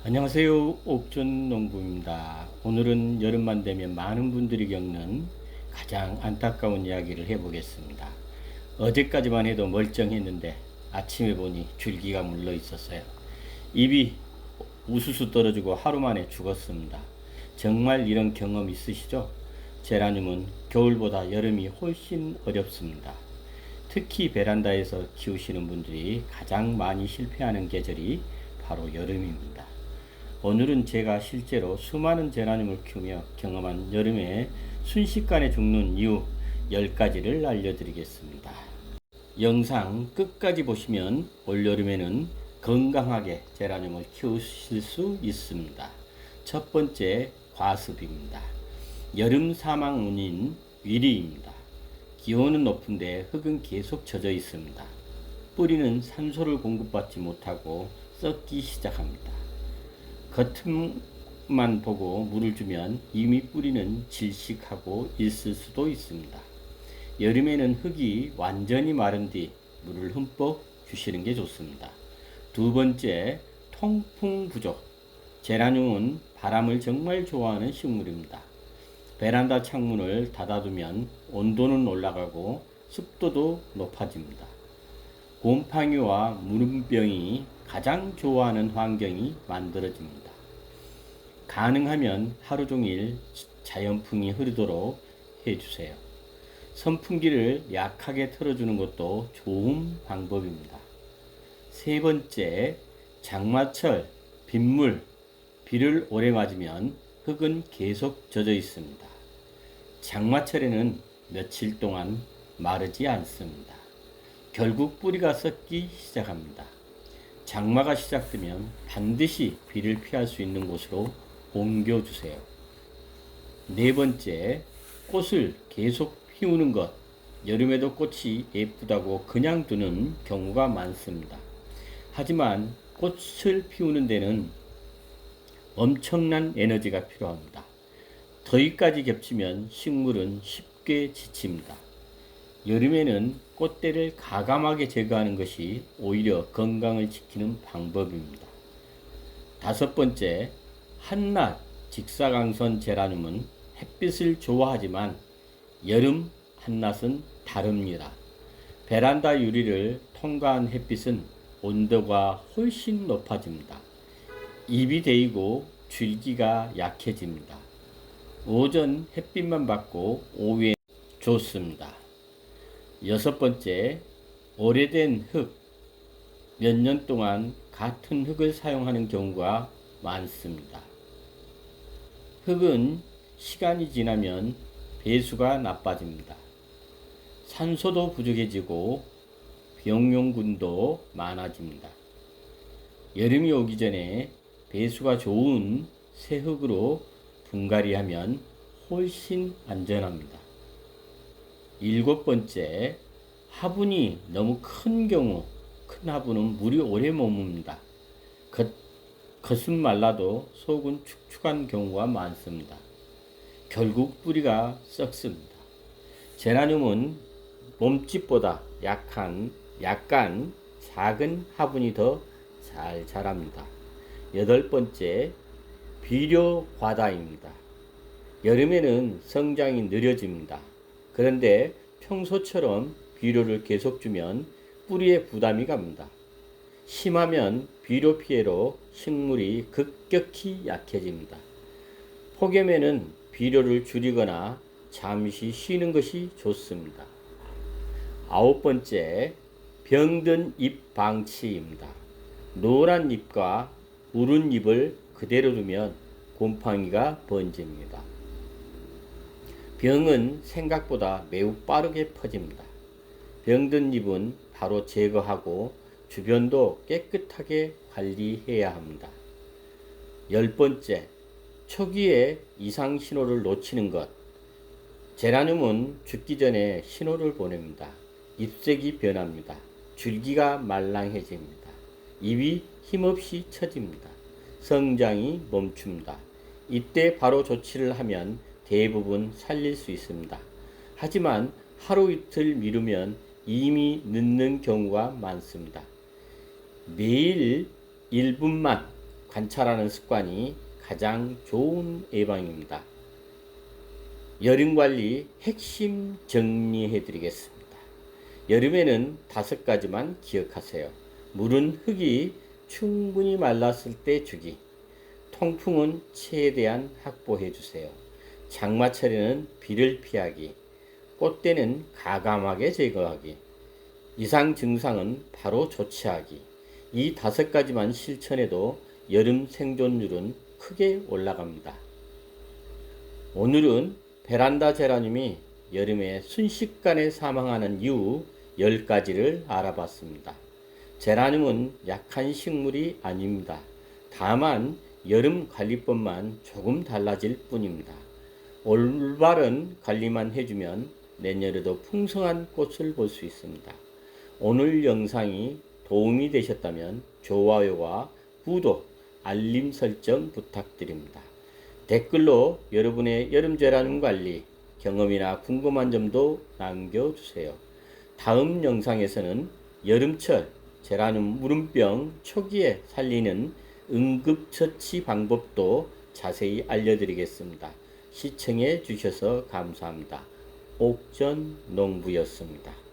안녕하세요. 옥존농부입니다. 오늘은 여름만 되면 많은 분들이 겪는 가장 안타까운 이야기를 해보겠습니다. 어제까지만 해도 멀쩡했는데 아침에 보니 줄기가 물러 있었어요. 잎이 우수수 떨어지고 하루 만에 죽었습니다. 정말 이런 경험 있으시죠? 제라늄은 겨울보다 여름이 훨씬 어렵습니다. 특히 베란다에서 키우시는 분들이 가장 많이 실패하는 계절이 바로 여름입니다. 오늘은 제가 실제로 수많은 제라늄을 키우며 경험한 여름에 순식간에 죽는 이유 10가지를 알려드리겠습니다. 영상 끝까지 보시면 올여름에는 건강하게 제라늄을 키우실 수 있습니다. 첫 번째, 과습입니다. 여름 사망 원인 위리입니다. 기온은 높은데 흙은 계속 젖어 있습니다. 뿌리는 산소를 공급받지 못하고 썩기 시작합니다. 겉만 보고 물을 주면 이미 뿌리는 질식하고 있을 수도 있습니다. 여름에는 흙이 완전히 마른 뒤 물을 흠뻑 주시는 게 좋습니다. 두 번째, 통풍 부족. 제라늄은 바람을 정말 좋아하는 식물입니다. 베란다 창문을 닫아두면 온도는 올라가고 습도도 높아집니다. 곰팡이와 무름병이 가장 좋아하는 환경이 만들어집니다. 가능하면 하루 종일 자연풍이 흐르도록 해주세요. 선풍기를 약하게 틀어주는 것도 좋은 방법입니다. 세 번째, 장마철, 빗물, 비를 오래 맞으면 흙은 계속 젖어 있습니다. 장마철에는 며칠 동안 마르지 않습니다. 결국 뿌리가 썩기 시작합니다. 장마가 시작되면 반드시 비를 피할 수 있는 곳으로 옮겨주세요. 네 번째, 꽃을 계속 피우는 것. 여름에도 꽃이 예쁘다고 그냥 두는 경우가 많습니다. 하지만 꽃을 피우는 데는 엄청난 에너지가 필요합니다. 더위까지 겹치면 식물은 쉽게 지칩니다. 여름에는 꽃대를 가감하게 제거하는 것이 오히려 건강을 지키는 방법입니다. 다섯 번째, 한낮 직사광선 제라늄은 햇빛을 좋아하지만 여름 한낮은 다릅니다. 베란다 유리를 통과한 햇빛은 온도가 훨씬 높아집니다. 잎이 데이고 줄기가 약해집니다. 오전 햇빛만 받고 오후에 좋습니다. 여섯 번째, 오래된 흙. 몇 년 동안 같은 흙을 사용하는 경우가 많습니다. 흙은 시간이 지나면 배수가 나빠집니다. 산소도 부족해지고 병용균도 많아집니다. 여름이 오기 전에 배수가 좋은 새 흙으로 분갈이하면 훨씬 안전합니다. 일곱 번째, 화분이 너무 큰 경우, 큰 화분은 물이 오래 머뭅니다. 겉은 말라도 속은 축축한 경우가 많습니다. 결국 뿌리가 썩습니다. 제라늄은 몸집보다 약간 작은 화분이 더 잘 자랍니다. 여덟 번째, 비료 과다입니다. 여름에는 성장이 느려집니다. 그런데 평소처럼 비료를 계속 주면 뿌리에 부담이 갑니다. 심하면 비료 피해로 식물이 급격히 약해집니다. 폭염에는 비료를 줄이거나 잠시 쉬는 것이 좋습니다. 아홉 번째, 병든 잎 방치입니다. 노란 잎과 우른 잎을 그대로 두면 곰팡이가 번집니다. 병은 생각보다 매우 빠르게 퍼집니다. 병든 잎은 바로 제거하고 주변도 깨끗하게 관리해야 합니다. 열 번째, 초기에 이상 신호를 놓치는 것. 제라늄은 죽기 전에 신호를 보냅니다. 잎색이 변합니다. 줄기가 말랑해집니다. 잎이 힘없이 처집니다. 성장이 멈춥니다. 이때 바로 조치를 하면 대부분 살릴 수 있습니다. 하지만 하루 이틀 미루면 이미 늦는 경우가 많습니다. 매일 1분만 관찰하는 습관이 가장 좋은 예방입니다. 여름관리 핵심 정리해 드리겠습니다. 여름에는 5가지만 기억하세요. 물은 흙이 충분히 말랐을 때 주기. 통풍은 최대한 확보해 주세요. 장마철에는 비를 피하기. 꽃대는 가감하게 제거하기. 이상 증상은 바로 조치하기. 이 5가지만 실천해도 여름 생존율은 크게 올라갑니다. 오늘은 베란다 제라늄이 여름에 순식간에 사망하는 이유 10가지를 알아봤습니다. 제라늄은 약한 식물이 아닙니다. 다만 여름 관리법만 조금 달라질 뿐입니다. 올바른 관리만 해주면 내년에도 풍성한 꽃을 볼 수 있습니다. 오늘 영상이 도움이 되셨다면 좋아요와 구독, 알림 설정 부탁드립니다. 댓글로 여러분의 여름 제라늄 관리 경험이나 궁금한 점도 남겨주세요. 다음 영상에서는 여름철 제라늄 무름병 초기에 살리는 응급처치 방법도 자세히 알려드리겠습니다. 시청해 주셔서 감사합니다. 옥전농부였습니다.